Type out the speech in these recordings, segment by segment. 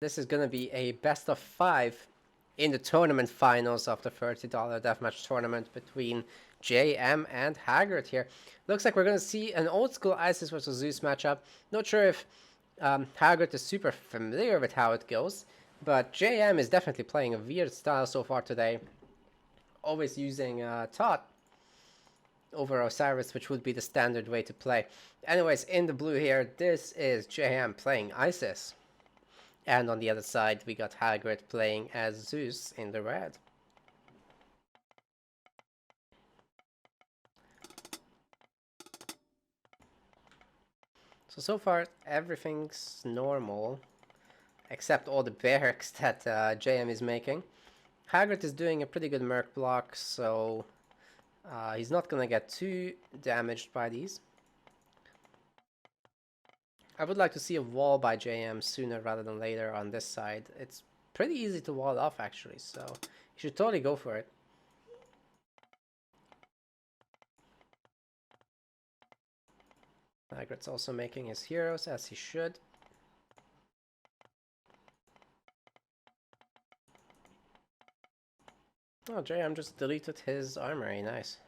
This is going to be a best of 5 in the tournament finals of the $30 deathmatch tournament between JM and Hagrit here. Looks like we're going to see an old school Isis versus Zeus matchup. Not sure if Hagrit is super familiar with how it goes, but JM is definitely playing a weird style so far today. Always using Tot over Osiris, which would be the standard way to play. Anyways, in the blue here, this is JM playing Isis. And on the other side, we got Hagrid playing as Zeus in the red. So far, everything's normal, except all the barracks that JM is making. Hagrid is doing a pretty good merc block, so he's not gonna get too damaged by these. I would like to see a wall by JM sooner rather than later on this side. It's pretty easy to wall off actually, so you should totally go for it. Hagrid's also making his heroes as he should. Oh, JM just deleted his armory, nice.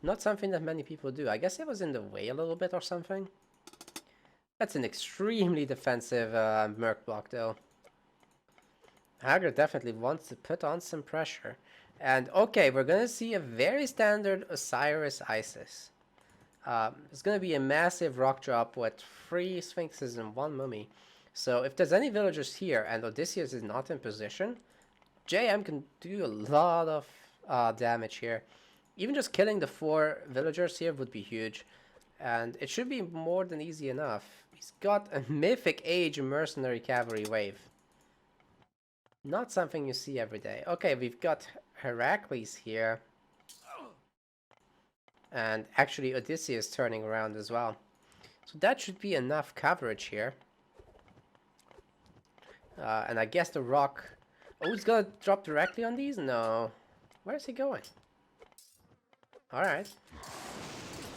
Not something that many people do. I guess it was in the way a little bit or something. That's an extremely defensive merc block though. Hagrid definitely wants to put on some pressure. And okay, we're gonna see a very standard Osiris Isis. It's gonna be a massive rock drop with 3 Sphinxes and 1 mummy. So if there's any villagers here and Odysseus is not in position, JM can do a lot of damage here. Even just killing the 4 villagers here would be huge. And it should be more than easy enough. He's got a Mythic Age Mercenary Cavalry Wave. Not something you see every day. Okay, we've got Heracles here. And actually Odysseus turning around as well. So that should be enough coverage here. And I guess the rock... Oh, he's gonna drop directly on these? No. Where's he going? Alright.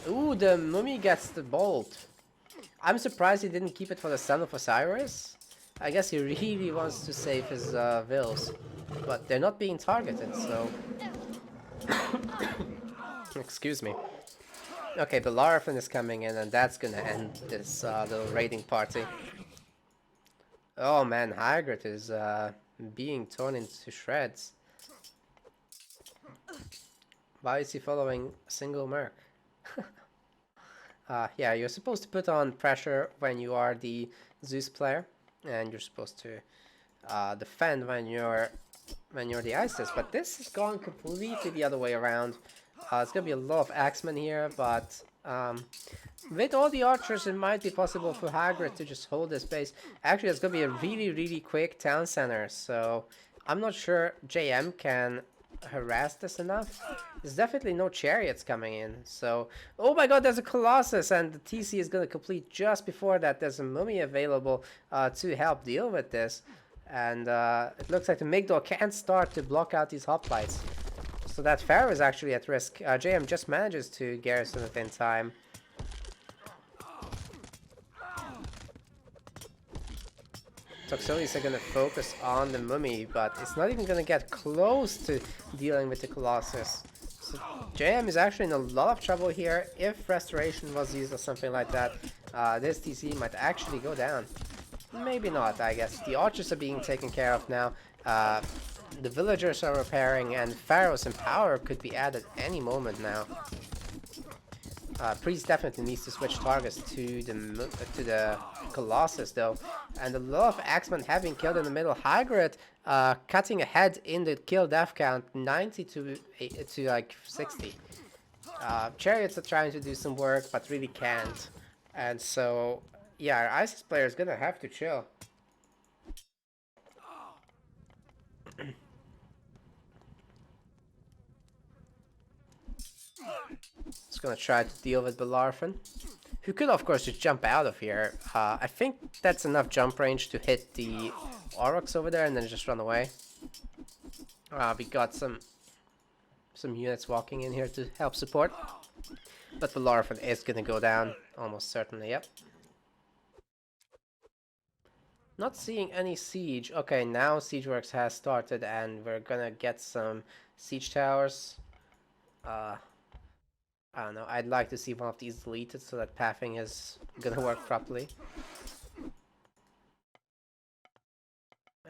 Ooh, the mummy gets the bolt. I'm surprised he didn't keep it for the Son of Osiris. I guess he really wants to save his vills. But they're not being targeted, so... Excuse me. Okay, Bellerophon is coming in, and that's gonna end this little raiding party. Oh man, Hagrid is being torn into shreds. Why is he following a single merc? Yeah, you're supposed to put on pressure when you are the Zeus player, and you're supposed to defend when you're the Isis. But this has gone completely the other way around. It's gonna be a lot of axemen here, but with all the archers, it might be possible for Hagrid to just hold this base. Actually, it's gonna be a really quick town center, so I'm not sure JM can harass this enough. There's definitely no chariots coming in, so... Oh my god, there's a Colossus, and the TC is gonna complete just before that. There's a mummy available to help deal with this. And it looks like the Migdol can't start to block out these hoplites. So that Pharaoh is actually at risk. JM just manages to garrison it in time. Toxotes are going to focus on the mummy, but it's not even going to get close to dealing with the Colossus. So JM is actually in a lot of trouble here. If Restoration was used or something like that, this TC might actually go down. Maybe not, I guess. The archers are being taken care of now. The villagers are repairing, and Pharaoh's Empower could be added any moment now. Priest definitely needs to switch targets to the Colossus though, and a lot of axemen have been killed in the middle. Hagrid cutting ahead in the kill death count, 90 to like 60. Chariots are trying to do some work, but really can't, and so yeah, our Isis player is gonna have to chill. Just gonna try to deal with Bellerophon, who could of course just jump out of here. I think that's enough jump range to hit the Aurochs over there and then just run away. We got some units walking in here to help support, but Bellerophon is gonna go down almost certainly. Yep. Not seeing any siege. Okay, now siege works has started and we're gonna get some siege towers. I don't know. I'd like to see one of these deleted so that pathing is gonna work properly.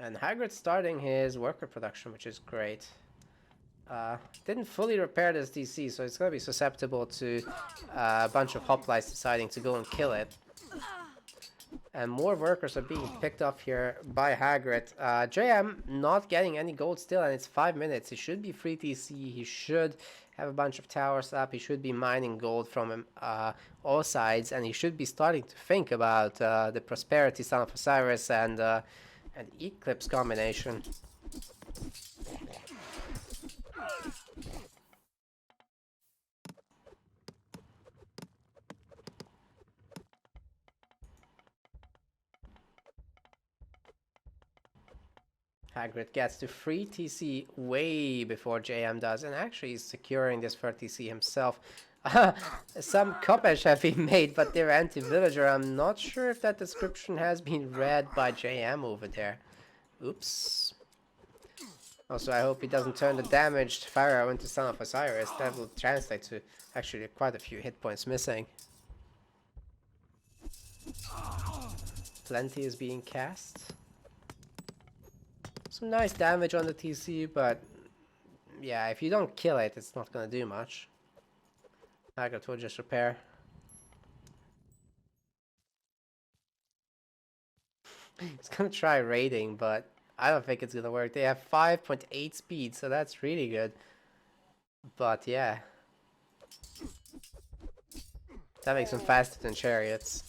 And Hagrit's starting his worker production, which is great. Didn't fully repair this DC, so it's gonna be susceptible to a bunch of hoplites deciding to go and kill it. And more workers are being picked up here by Hagrit. JM not getting any gold still, and it's 5 minutes. He should be free TC. He should have a bunch of towers up. He should be mining gold from all sides, and he should be starting to think about the Prosperity Son of Osiris and Eclipse combination. Hagrid gets to free TC way before JM does, and actually is securing this for TC himself. Some copies have been made, but they're anti-villager. I'm not sure if that description has been read by JM over there. Oops. Also, I hope he doesn't turn the damaged Pharaoh into Son of Osiris. That will translate to actually quite a few hit points missing. Plenty is being cast. Some nice damage on the TC, but yeah, if you don't kill it, it's not gonna do much. Hagrit will just repair. He's gonna try raiding, but I don't think it's gonna work. They have 5.8 speed, so that's really good. But yeah. That makes them faster than chariots.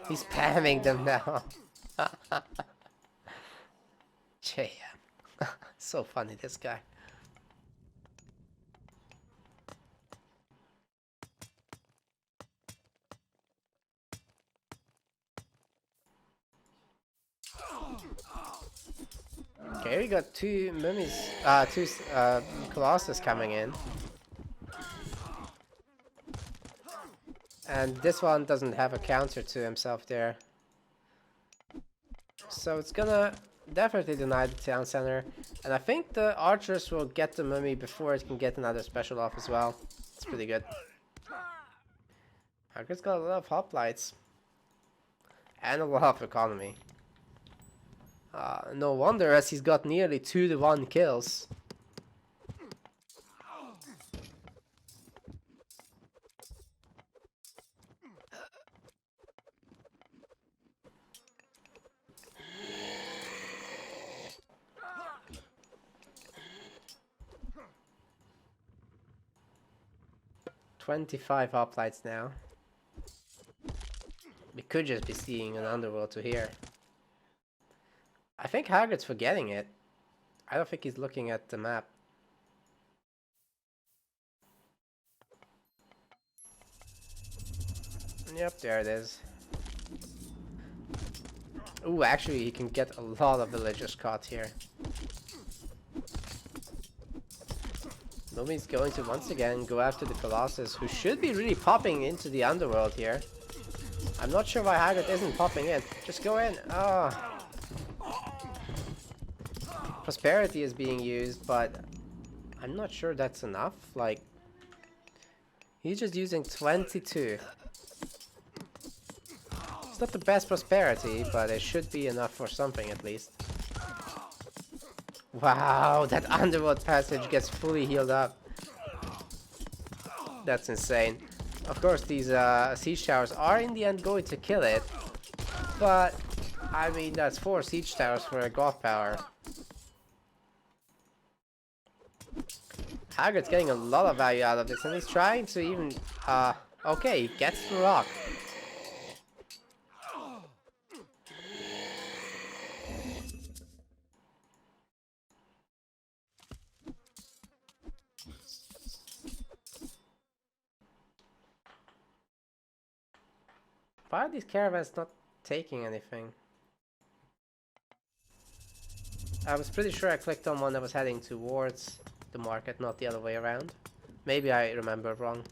He's spamming them now. JM. So funny, this guy. Okay, we got two mummies, two colossus coming in. And this one doesn't have a counter to himself there. So it's gonna definitely deny the town center. And I think the archers will get the mummy before it can get another special off as well. It's pretty good. Hagrid's got a lot of hoplites. And a lot of economy. No wonder, as he's got nearly 2-to-1 kills. "25 hoplites now. We could just be seeing an underworld to here. I think Hagrid's forgetting it. I don't think he's looking at the map. Yep, there it is. Ooh, actually he can get a lot of villagers caught here. Mummy's going to once again go after the Colossus, who should be really popping into the underworld here. I'm not sure why Hagrid isn't popping in. Just go in. Oh. Prosperity is being used, but I'm not sure that's enough. Like, he's just using 22. It's not the best prosperity, but it should be enough for something at least. Wow, that underworld passage gets fully healed up. That's insane. Of course, these siege towers are in the end going to kill it, but I mean, that's 4 siege towers for a goth power. Hagrid's getting a lot of value out of this, and he's trying to even, okay, he gets the rock. Why are these caravans not taking anything? I was pretty sure I clicked on one that was heading towards the market, not the other way around. Maybe I remember wrong.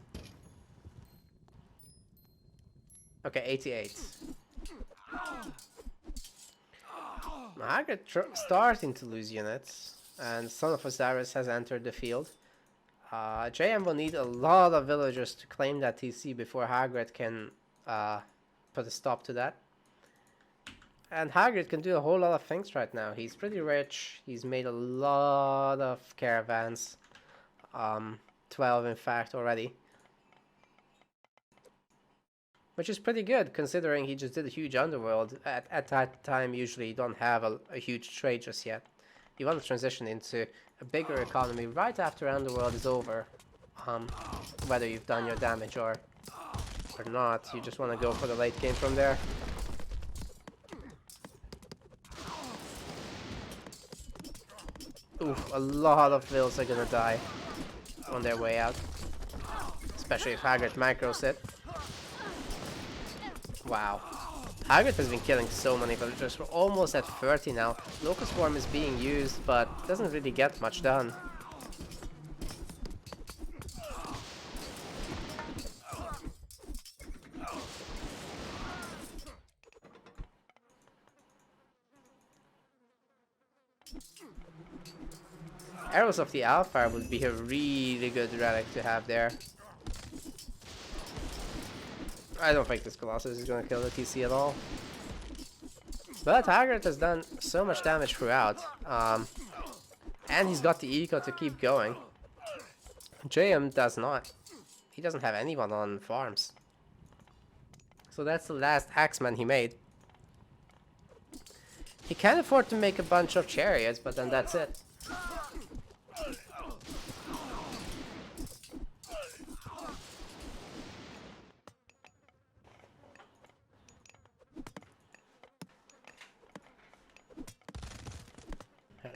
Okay, 88. Hagrid starting to lose units, and Son of Osiris has entered the field. JM will need a lot of villagers to claim that TC before Hagrid can put a stop to that. And Hagrid can do a whole lot of things right now. He's pretty rich. He's made a lot of caravans. 12 in fact already. Which is pretty good considering he just did a huge underworld. At that time usually you don't have a huge trade just yet. You want to transition into a bigger economy right after underworld is over. Whether you've done your damage or not. You just want to go for the late game from there. Oof, a lot of vills are gonna die on their way out. Especially if Hagrid macros it. Wow. Hagrid has been killing so many villagers. We're almost at 30 now. Locust Swarm is being used, but doesn't really get much done. Arrows of the Alpha would be a really good relic to have there. I don't think this Colossus is going to kill the TC at all. But Hagrid has done so much damage throughout. And he's got the eco to keep going. JM does not. He doesn't have anyone on farms. So that's the last Axeman he made. He can afford to make a bunch of chariots, but then that's it.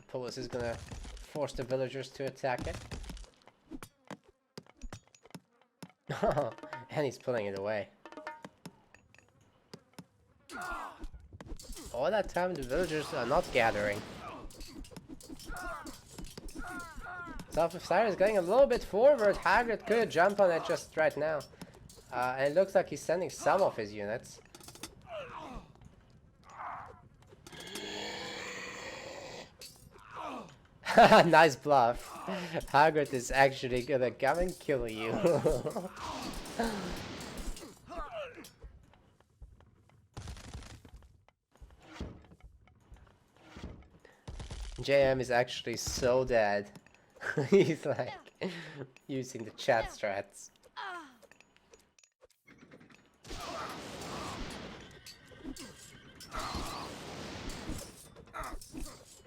Polis is gonna force the villagers to attack it. And he's pulling it away. All that time the villagers are not gathering. So if Cyrus is going a little bit forward, Hagrid could jump on it just right now. And it looks like he's sending some of his units. Nice bluff. Hagrid is actually gonna come and kill you. JM is actually so dead. He's like using the chat strats.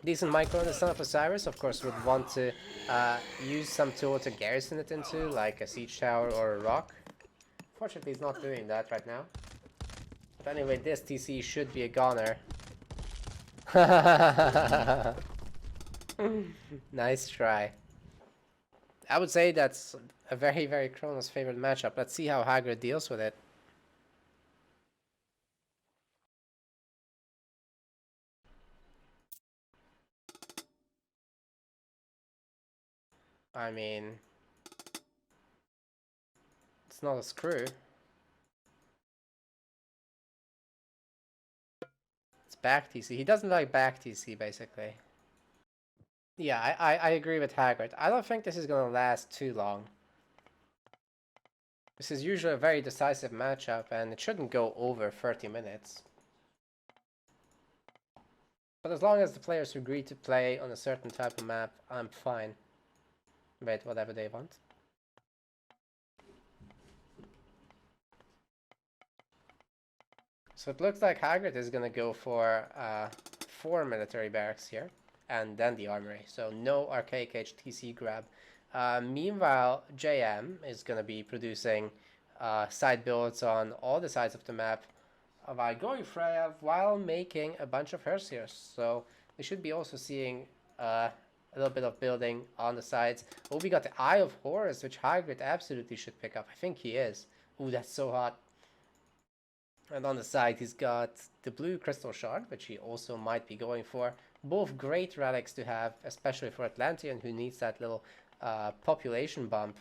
Decent micro on the Son of Osiris, of course, would want to use some tool to garrison it into, like a siege tower or a rock. Fortunately, he's not doing that right now. But anyway, this TC should be a goner. Nice try. I would say that's a very, very Kronos favorite matchup. Let's see how Hagrid deals with it. I mean, it's not a screw. It's back TC. He doesn't like back TC, basically. Yeah, I agree with Hagrid. I don't think this is going to last too long. This is usually a very decisive matchup, and it shouldn't go over 30 minutes. But as long as the players agree to play on a certain type of map, I'm fine. Wait, whatever they want. So it looks like Hagrid is going to go for 4 military barracks here, and then the armory. So no Archaic Age TC grab. Meanwhile, JM is going to be producing side builds on all the sides of the map by going Freya while making a bunch of Hersiers. So we should be also seeing a little bit of building on the sides. Oh, we got the Eye of Horus, which Hagrid absolutely should pick up. I think he is. Ooh, that's so hot. And on the side, he's got the blue Crystal Shard, which he also might be going for. Both great relics to have, especially for Atlantean, who needs that little population bump.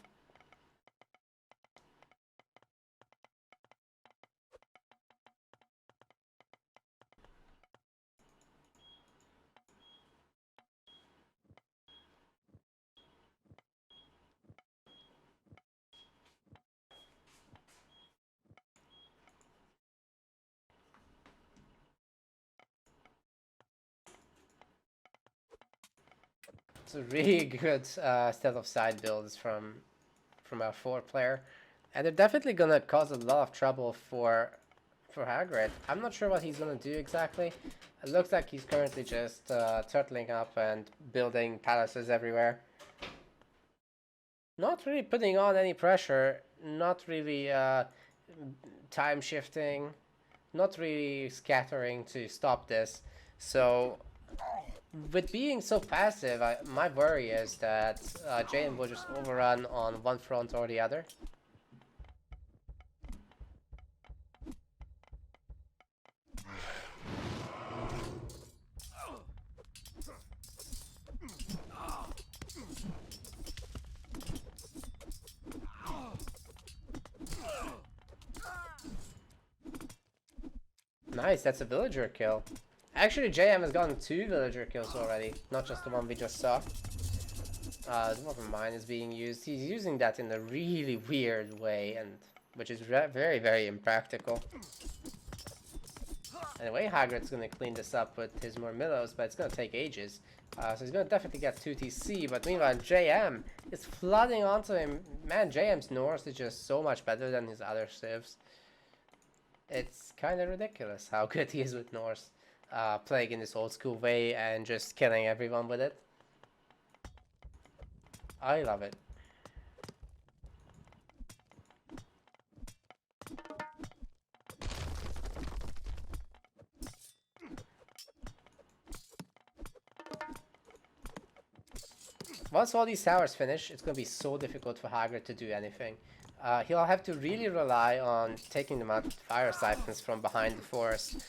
It's a really good set of side builds from our 4 player, and they're definitely gonna cause a lot of trouble for Hagrid. I'm not sure what he's gonna do exactly. It looks like he's currently just turtling up and building palaces everywhere. Not really putting on any pressure, not really time shifting, not really scattering to stop this. So with being so passive, my worry is that JM will just overrun on one front or the other. Nice, that's a villager kill. Actually, JM has gotten 2 villager kills already, not just the one we just saw. The Dwarven Mine is being used. He's using that in a really weird way, and which is very, very impractical. Anyway, Hagrid's gonna clean this up with his more Millows, but it's gonna take ages. So he's gonna definitely get 2 TC, but meanwhile JM is flooding onto him. Man, JM's Norse is just so much better than his other civs. It's kind of ridiculous how good he is with Norse, playing in this old school way and just killing everyone with it. I love it. Once all these towers finish, it's going to be so difficult for Hagrid to do anything. He'll have to really rely on taking them out with fire siphons from behind the forest.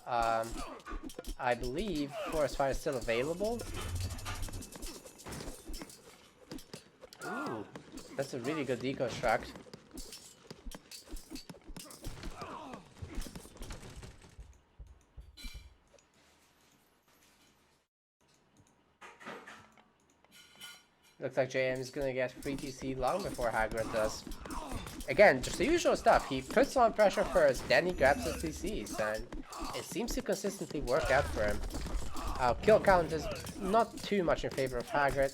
I believe forest fire is still available. Ooh, that's a really good deconstruct. Looks like JM is gonna get free TC long before Hagrid does. Again, just the usual stuff. He puts on pressure first, then he grabs his TCs, and it seems to consistently work out for him. Kill count is not too much in favor of Hagrid,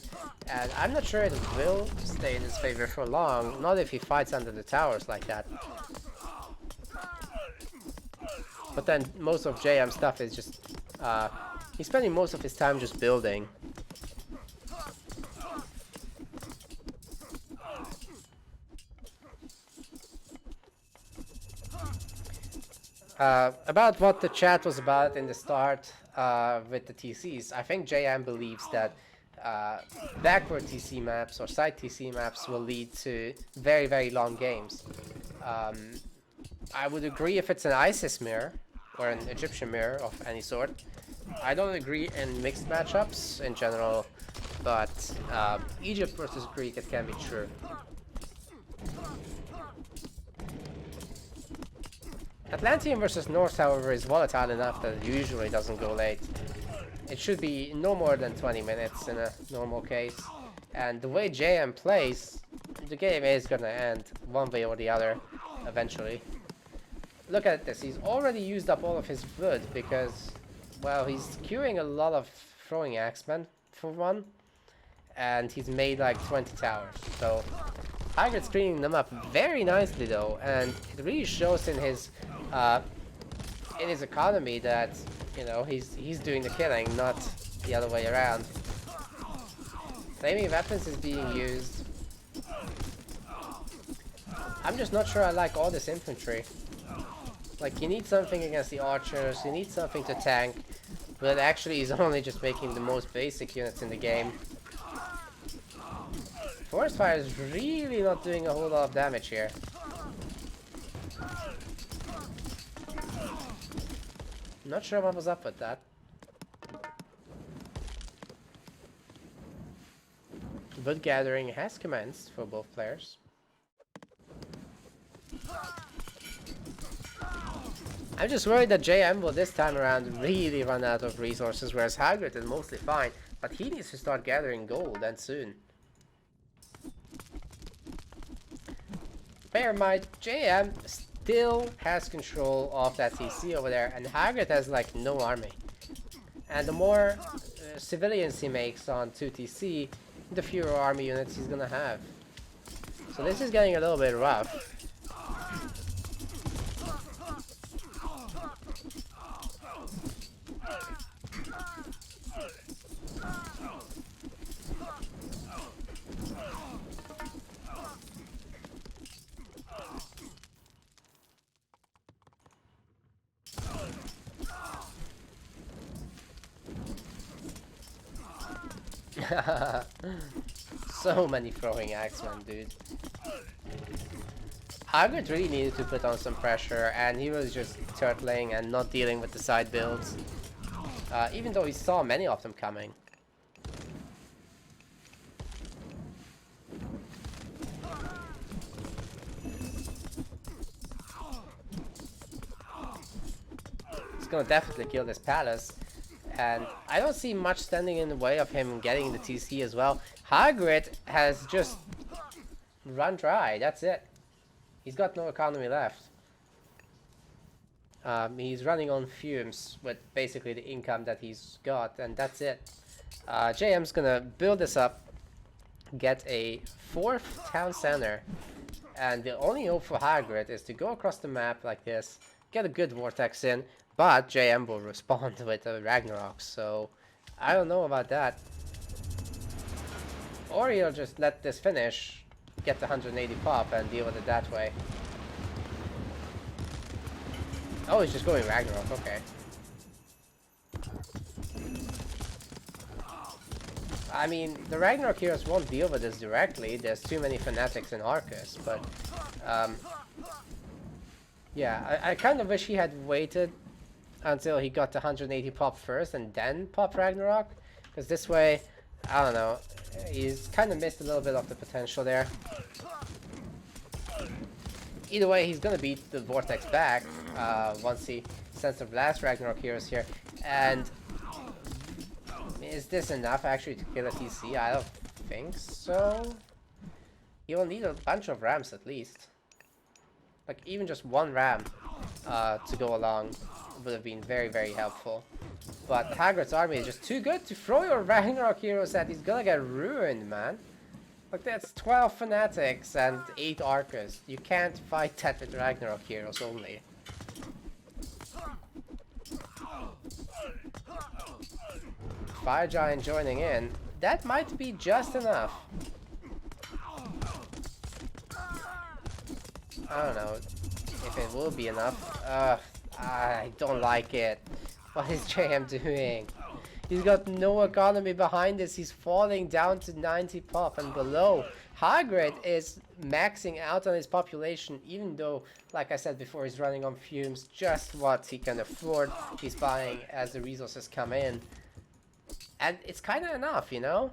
and I'm not sure it will stay in his favor for long, not if he fights under the towers like that. But then most of JM's stuff is just, he's spending most of his time just building. About what the chat was about in the start with the TCs, I think JM believes that backward TC maps or side TC maps will lead to very, very long games. I would agree if it's an ISIS mirror or an Egyptian mirror of any sort. I don't agree in mixed matchups in general, but Egypt versus Greek, it can be true. Atlantean versus Norse, however, is volatile enough that it usually doesn't go late. It should be no more than 20 minutes in a normal case. And the way JM plays, the game is gonna end one way or the other, eventually. Look at this, he's already used up all of his wood because, well, he's queuing a lot of throwing axemen for one. And he's made like 20 towers, so Hagrid's cleaning them up very nicely though, and it really shows in his economy that, you know, he's doing the killing, not the other way around. Flaming weapons is being used. I'm just not sure I like all this infantry. Like, you need something against the archers, you need something to tank, but actually he's only just making the most basic units in the game. Forest fire is really not doing a whole lot of damage here. Not sure what was up with that. Wood gathering has commenced for both players. I'm just worried that JM will this time around really run out of resources, whereas Hagrid is mostly fine, but he needs to start gathering gold, and soon. Bear in mind, JM still has control of that TC over there, and Hagrid has like no army. And the more civilians he makes on 2TC, the fewer army units he's gonna have. So this is getting a little bit rough. So many throwing axemen, dude. Hagrit really needed to put on some pressure, and he was just turtling and not dealing with the side builds. Even though he saw many of them coming. He's gonna definitely kill this palace. And I don't see much standing in the way of him getting the TC as well. Hagrit has just run dry, that's it. He's got no economy left. He's running on fumes with basically the income that he's got, and that's it. JM's gonna build this up, get a 4th town center, and the only hope for Hagrit is to go across the map like this, get a good vortex in, but JM will respond with a Ragnarok, so I don't know about that. Or he'll just let this finish, get the 180 pop, and deal with it that way. Oh, he's just going Ragnarok, okay. I mean, the Ragnarok heroes won't deal with this directly, there's too many fanatics in Arcus, but... yeah, I kind of wish he had waited until he got the 180 pop first and then pop Ragnarok, because this way, I don't know, he's kind of missed a little bit of the potential there. Either way, he's gonna beat the Vortex back once he sends the last Ragnarok heroes here. And is this enough actually to kill a TC? I don't think so. He will need a bunch of rams at least. Like even just one ram to go along would have been very, very helpful. But Hagrid's army is just too good to throw your Ragnarok heroes at. He's gonna get ruined, man. Like that's 12 fanatics and 8 archers. You can't fight that with Ragnarok heroes only. Fire Giant joining in. That might be just enough. I don't know if it will be enough. I don't like it. What is JM doing? He's got no economy behind this. He's falling down to 90 pop and below. Hagrid is maxing out on his population, even though, like I said before, he's running on fumes. Just what he can afford, he's buying as the resources come in. And it's kind of enough, you know?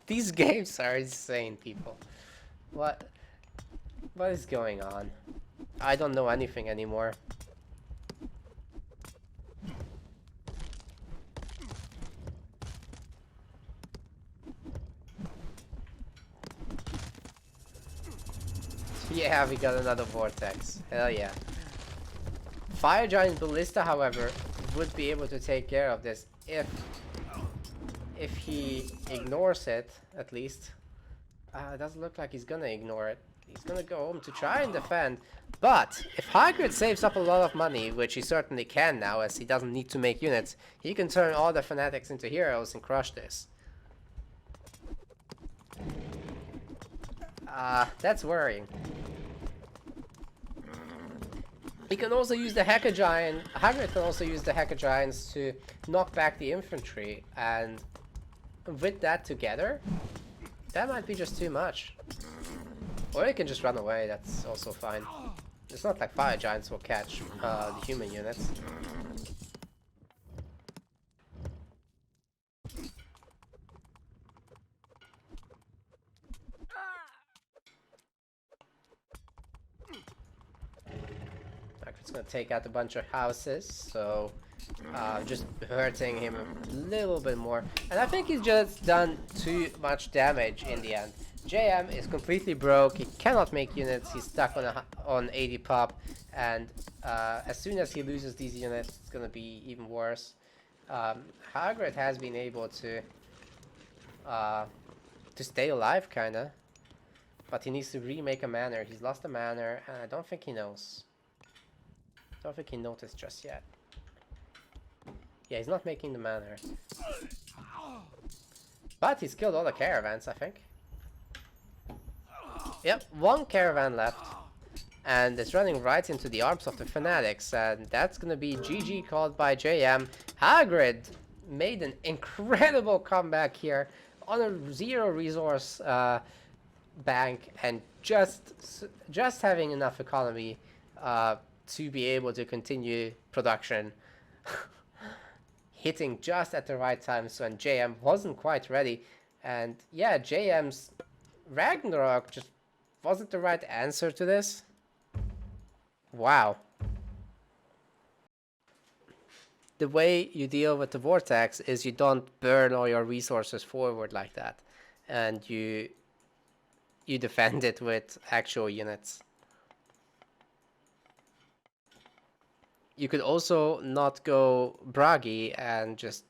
These games are insane, people. What is going on? I don't know anything anymore. Yeah, we got another vortex. Hell yeah. Fire Giant Ballista, however, would be able to take care of this if he ignores it, at least. It doesn't look like he's gonna ignore it. He's gonna go home to try and defend. But if Hagrid saves up a lot of money, which he certainly can now, as he doesn't need to make units, he can turn all the fanatics into heroes and crush this. That's worrying. He can also use the Hacker Giant. Hagrid can also use the Hacker Giants to knock back the infantry, and with that together, that might be just too much. Or he can just run away, that's also fine. It's not like Fire Giants will catch the human units. It's gonna take out a bunch of houses, so just hurting him a little bit more. And I think he's just done too much damage in the end. JM is completely broke, he cannot make units, he's stuck on 80 pop, and as soon as he loses these units, it's gonna be even worse. Hagrit has been able to stay alive, kinda. But he needs to remake a manor. He's lost a manor, and I don't think he knows. Don't think he noticed just yet. Yeah, he's not making the manor. But he's killed all the caravans, I think. Yep, one caravan left. And it's running right into the arms of the fanatics. And that's gonna be GG called by JM. Hagrid made an incredible comeback here on a 0 resource bank, and just having enough economy to be able to continue production. Hitting just at the right time, so when JM wasn't quite ready. And yeah, JM's Ragnarok just wasn't the right answer to this. Wow. The way you deal with the vortex is you don't burn all your resources forward like that, and you defend it with actual units. You could also not go Bragi and just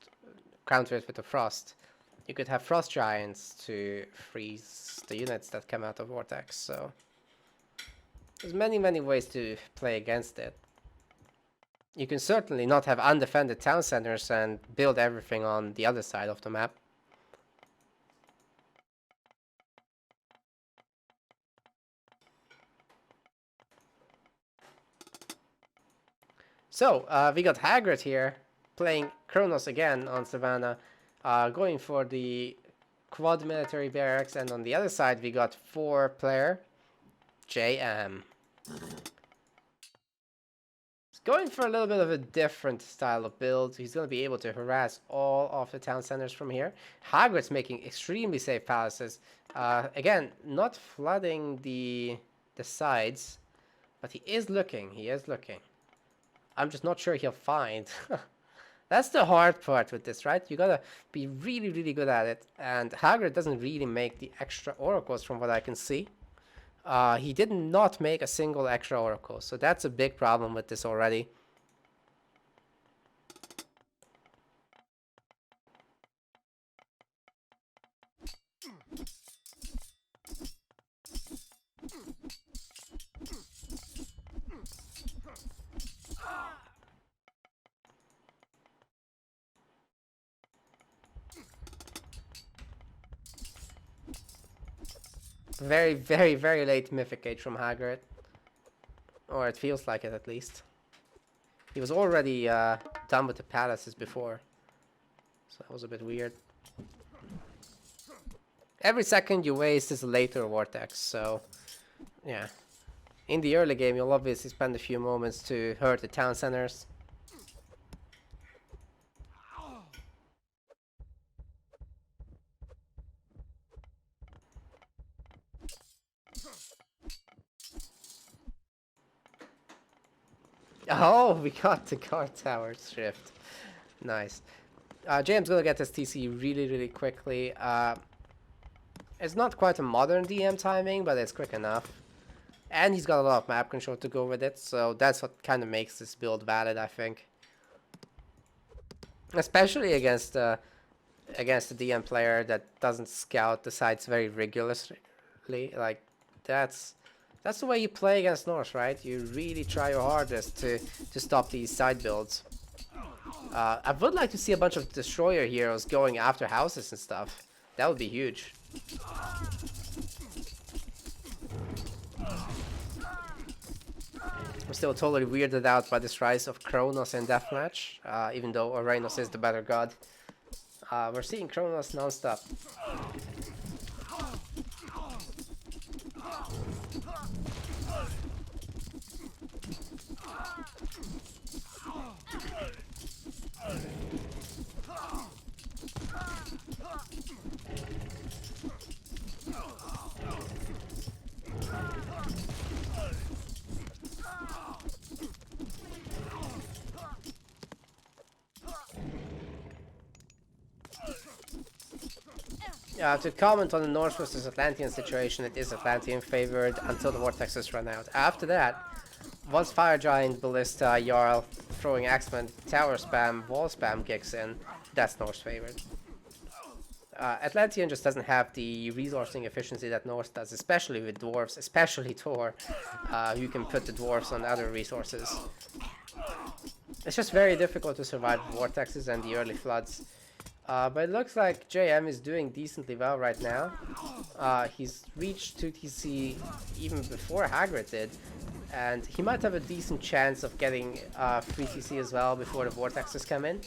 counter it with the Frost. You could have Frost Giants to freeze the units that come out of Vortex, so there's many ways to play against it. You can certainly not have undefended town centers and build everything on the other side of the map. So, we got Hagrit here, playing Kronos again on Savannah, going for the quad military barracks, and on the other side we got 4-player JM. He's going for a little bit of a different style of build. He's going to be able to harass all of the town centers from here. Hagrid's making extremely safe palaces. Again, not flooding the sides, but he is looking, I'm just not sure he'll find. That's the hard part with this, right? You gotta be really good at it. And Hagrid doesn't really make the extra oracles from what I can see. He did not make a single extra oracle, so that's a big problem with this already. Very late Mythic Age from Hagrid. Or it feels like it, at least. He was already done with the palaces before. So that was a bit weird. Every second you waste is a later Vortex, so yeah. In the early game you'll obviously spend a few moments to hurt the town centers. Oh, we got the guard tower shift. Nice. James gonna get this TC really quickly. It's not quite a modern DM timing, but it's quick enough. And he's got a lot of map control to go with it, so that's what kind of makes this build valid, I think. Especially against the DM player that doesn't scout the sites very rigorously. Like, that's the way you play against Norse, right? You really try your hardest to stop these side builds. I would like to see a bunch of destroyer heroes going after houses and stuff. That would be huge. I'm still totally weirded out by this rise of Kronos in Deathmatch, even though Orenos is the better god. We're seeing Kronos non-stop. To comment on the Norse versus Atlantean situation, it is Atlantean favored until the vortexes run out. After that, once Fire Giant, Ballista, Jarl, throwing Axeman, Tower Spam, Wall Spam kicks in, that's Norse favored. Atlantean just doesn't have the resourcing efficiency that Norse does, especially with dwarves, especially Thor, who can put the dwarves on other resources. It's just very difficult to survive vortexes and the early floods. But it looks like JM is doing decently well right now. He's reached 2TC even before Hagrit did, and he might have a decent chance of getting 3TC as well before the vortexes come in.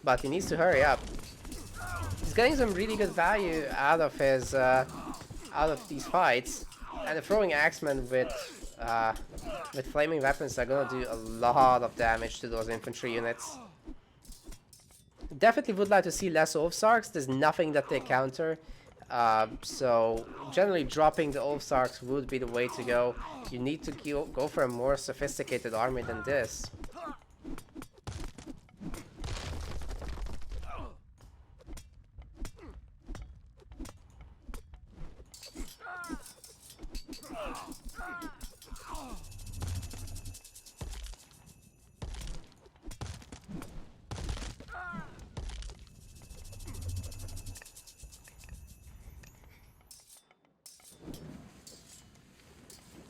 But he needs to hurry up. He's getting some really good value out of his out of these fights, and the throwing axemen with flaming weapons are gonna do a lot of damage to those infantry units. Definitely would like to see less Ulfsarks. There's nothing that they counter, so generally dropping the Ulfsarks would be the way to go. You need to go for a more sophisticated army than this.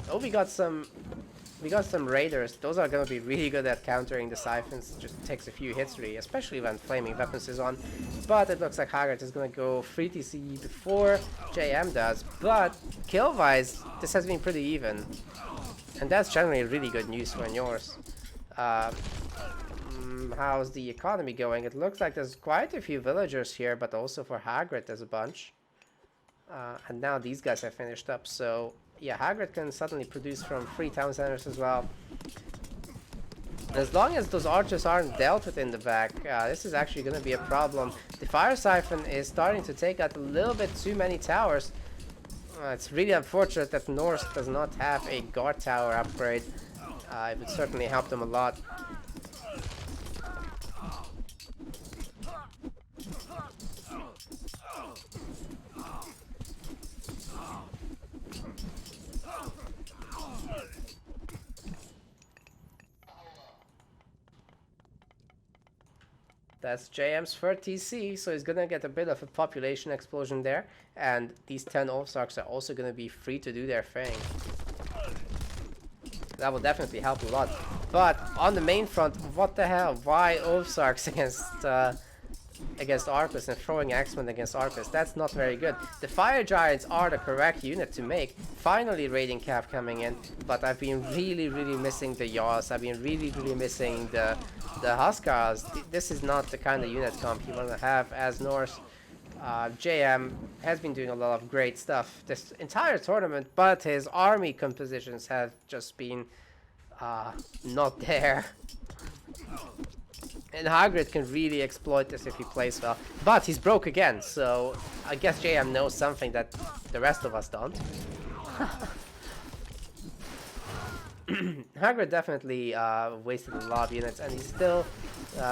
Oh, we got some raiders. Those are gonna be really good at countering the siphons. Just takes a few hits really, especially when flaming weapons is on. But it looks like Hagrit is gonna go 3TC before JM does. But kill-wise, this has been pretty even, and that's generally really good news for Norse. How's the economy going? It looks like there's quite a few villagers here, but also for Hagrit there's a bunch. And now these guys have finished up, so yeah, Hagrid can suddenly produce from 3 town centers as well. As long as those archers aren't dealt with in the back, this is actually going to be a problem. The fire siphon is starting to take out a little bit too many towers. It's really unfortunate that Norse does not have a guard tower upgrade. It would certainly help them a lot. That's JM's third TC, so he's gonna get a bit of a population explosion there, and these 10 Ulfsarks are also gonna be free to do their thing. That will definitely help a lot. But on the main front, what the hell? Why Ulfsarks against Arpus and throwing Axemen against Arpus? That's not very good. The Fire Giants are the correct unit to make. Finally raiding cap coming in, but I've been really missing the Jarls. I've been really missing the Huskars. This is not the kind of unit comp you want to have as Norse. JM has been doing a lot of great stuff this entire tournament, but his army compositions have just been not there. And Hagrid can really exploit this if he plays well. But he's broke again, so I guess JM knows something that the rest of us don't. Hagrid definitely wasted a lot of units, and he's still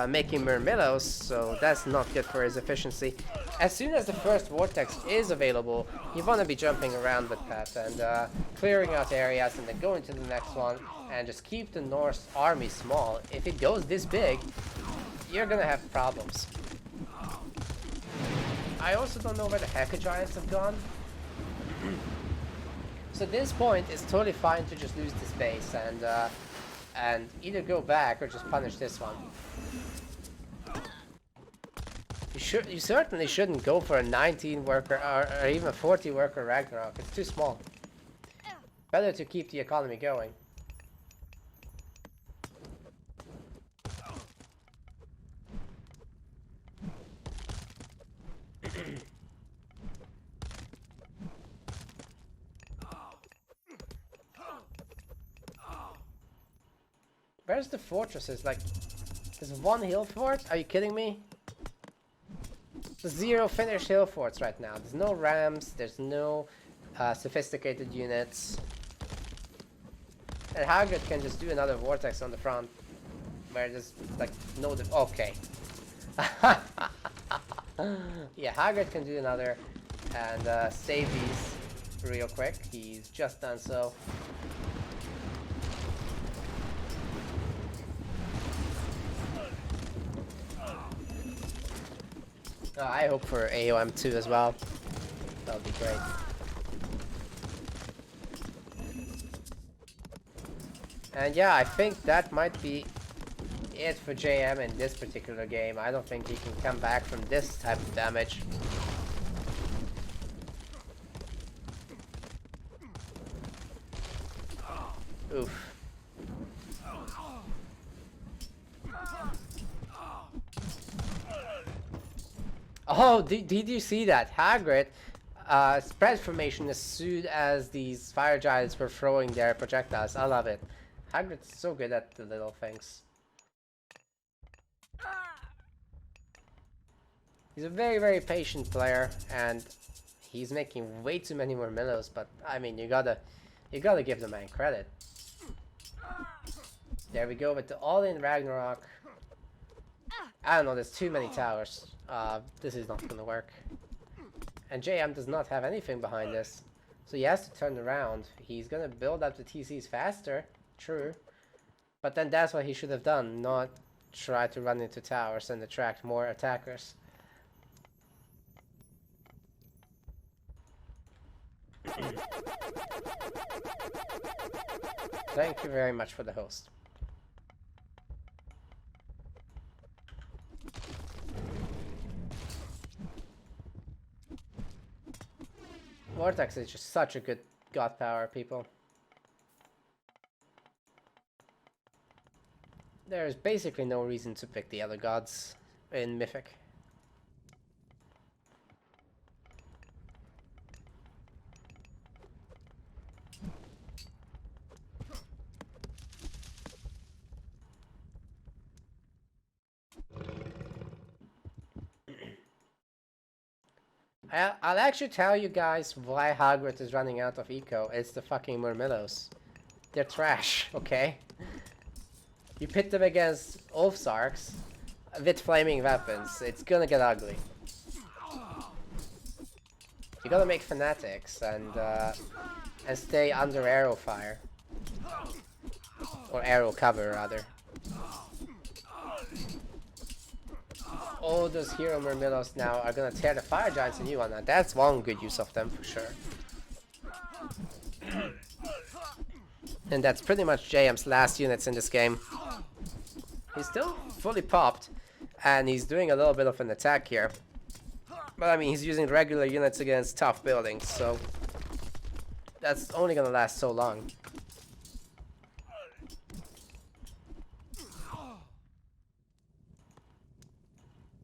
making Myrmidons, so that's not good for his efficiency. As soon as the first Vortex is available, you want to be jumping around with that and clearing out areas and then going to the next one and just keep the Norse army small. If it goes this big, you're gonna have problems. I also don't know where the Hecka Giants have gone. So this point is totally fine to just lose this base and either go back or just punish this one. You certainly shouldn't go for a 19 worker or even a 40 worker Ragnarok. It's too small. Better to keep the economy going. Where's the fortresses? Like, there's one hill fort? Are you kidding me? There's 0 finished hill forts right now. There's no rams, there's no sophisticated units. And Hagrid can just do another vortex on the front. Where there's like no... Okay. Yeah, Hagrid can do another and save these real quick. He's just done so. I hope for AOM 2 as well. That would be great. And yeah, I think that might be it for JM in this particular game. I don't think he can come back from this type of damage. Oof. Oh, did you see that? Hagrid spread formation as soon as these fire giants were throwing their projectiles. I love it. Hagrid's so good at the little things. He's a very, very patient player, and he's making way too many more minnows, but I mean, you gotta give the man credit. There we go with the all-in Ragnarok. I don't know, there's too many towers. This is not gonna work. And JM does not have anything behind this. So he has to turn around. He's gonna build up the TCs faster, true. But then that's what he should have done, not try to run into towers and attract more attackers. Thank you very much for the host. Vortex is just such a good god power, people. There's basically no reason to pick the other gods in Mythic. I'll actually tell you guys why Hagrid is running out of eco. It's the fucking Murmillos. They're trash, okay? You pit them against Ulfsarks with flaming weapons. It's gonna get ugly. You gotta make fanatics and stay under arrow fire. Or arrow cover, rather. All those hero Murmillos now are gonna tear the fire giants a new one. Now that's one good use of them for sure. And that's pretty much JM's last units in this game. He's still fully popped, and he's doing a little bit of an attack here. But I mean, he's using regular units against tough buildings, so that's only gonna last so long.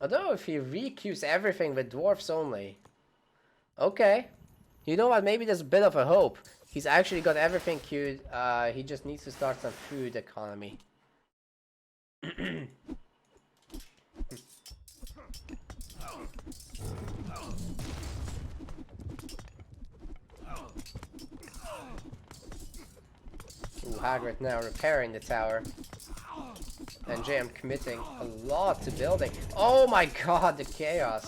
Although if he re-queues everything with dwarfs only. Okay. You know what, maybe there's a bit of a hope. He's actually got everything queued, he just needs to start some food economy. Ooh, Hagrid now repairing the tower. And JM committing a lot to building. Oh my god, the chaos.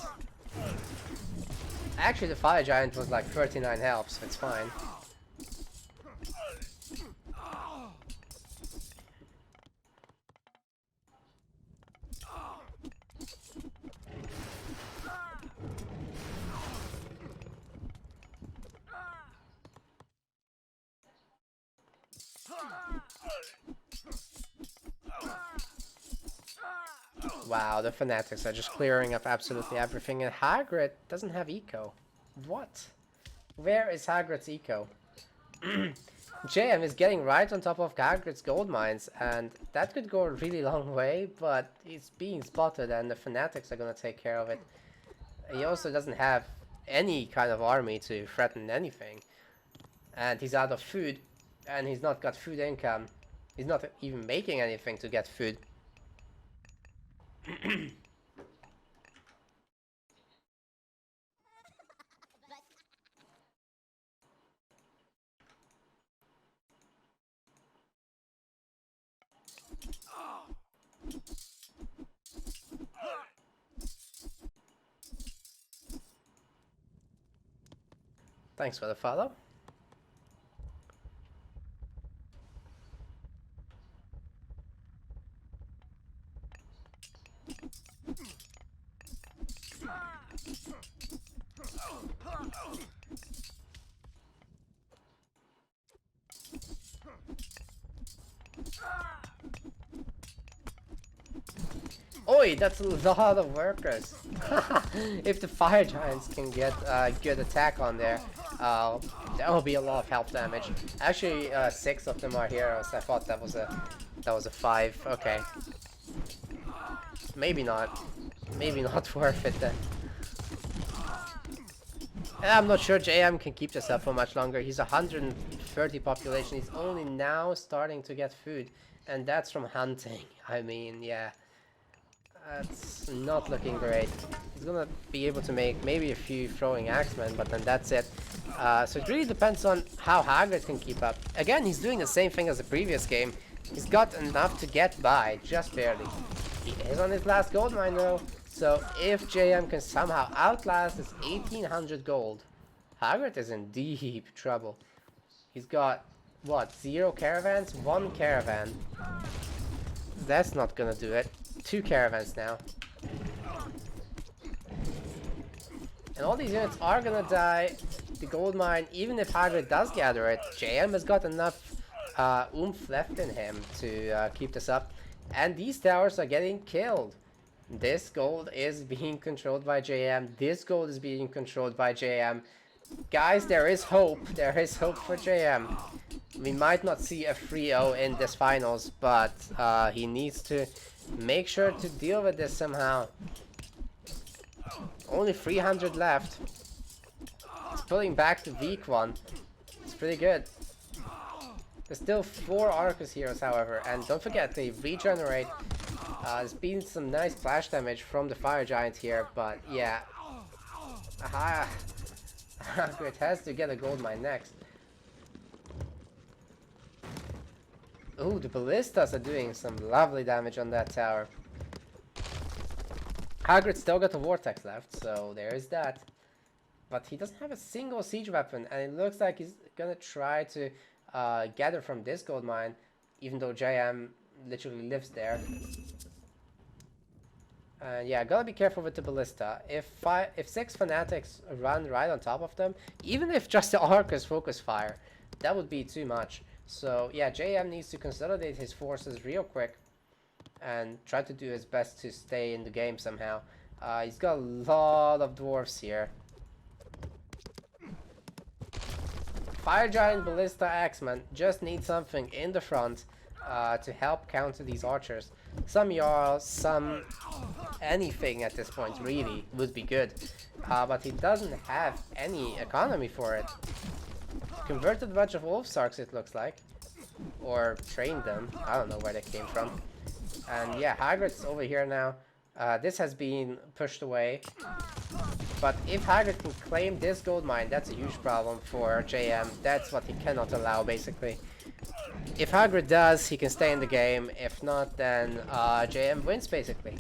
Actually, the fire giant was like 39 health, so it's fine. Wow, the fanatics are just clearing up absolutely everything, and Hagrid doesn't have eco. What? Where is Hagrid's eco? JM is getting right on top of Hagrid's gold mines, and that could go a really long way, but it's being spotted and the fanatics are gonna take care of it. He also doesn't have any kind of army to threaten anything. And he's out of food, and he's not got food income. He's not even making anything to get food. Thanks for the follow. Oi, that's a lot of workers. If the fire giants can get a good attack on there, that will be a lot of health damage. Actually, 6 of them are heroes. I thought that was a 5. Okay, maybe not. Maybe not worth it then. And I'm not sure JM can keep this up for much longer. He's 130 population. He's only now starting to get food, and that's from hunting. I mean, yeah. That's not looking great. He's gonna be able to make maybe a few throwing axemen, but then that's it. So it really depends on how Hagrit can keep up. Again, he's doing the same thing as the previous game. He's got enough to get by, just barely. He is on his last gold mine though. So if JM can somehow outlast his 1800 gold, Hagrit is in deep trouble. He's got, what, 0 caravans? 1 caravan. That's not gonna do it. 2 caravans now. And all these units are gonna die. The gold mine, even if Hagrid does gather it, JM has got enough oomph left in him to keep this up. And these towers are getting killed. This gold is being controlled by JM. This gold is being controlled by JM. Guys, there is hope. There is hope for JM. We might not see a 3-0 in this finals, but he needs to make sure to deal with this somehow. Only 300 left. He's pulling back the weak one. It's pretty good. There's still 4 Arcus heroes, however, and don't forget they regenerate. There's been some nice flash damage from the fire giant here, but yeah. Aha! It has to get a gold mine next. Ooh, the ballistas are doing some lovely damage on that tower. Hagrid still got the vortex left, so there is that. But he doesn't have a single siege weapon, and it looks like he's gonna try to gather from this gold mine, even though JM literally lives there. And yeah, gotta be careful with the ballista. If 6 fanatics run right on top of them, even if just the Arcus focus fire, that would be too much. So yeah, JM needs to consolidate his forces real quick and try to do his best to stay in the game somehow. He's got a lot of dwarves here. Fire Giant, Ballista, Axeman just need something in the front to help counter these archers. Some Jarls, some anything at this point really would be good. But he doesn't have any economy for it. Converted a bunch of Wolfsarks, it looks like. Or trained them. I don't know where they came from. And yeah, Hagrid's over here now. This has been pushed away. But if Hagrid can claim this gold mine, that's a huge problem for JM. That's what he cannot allow, basically. If Hagrid does, he can stay in the game. If not, then JM wins, basically.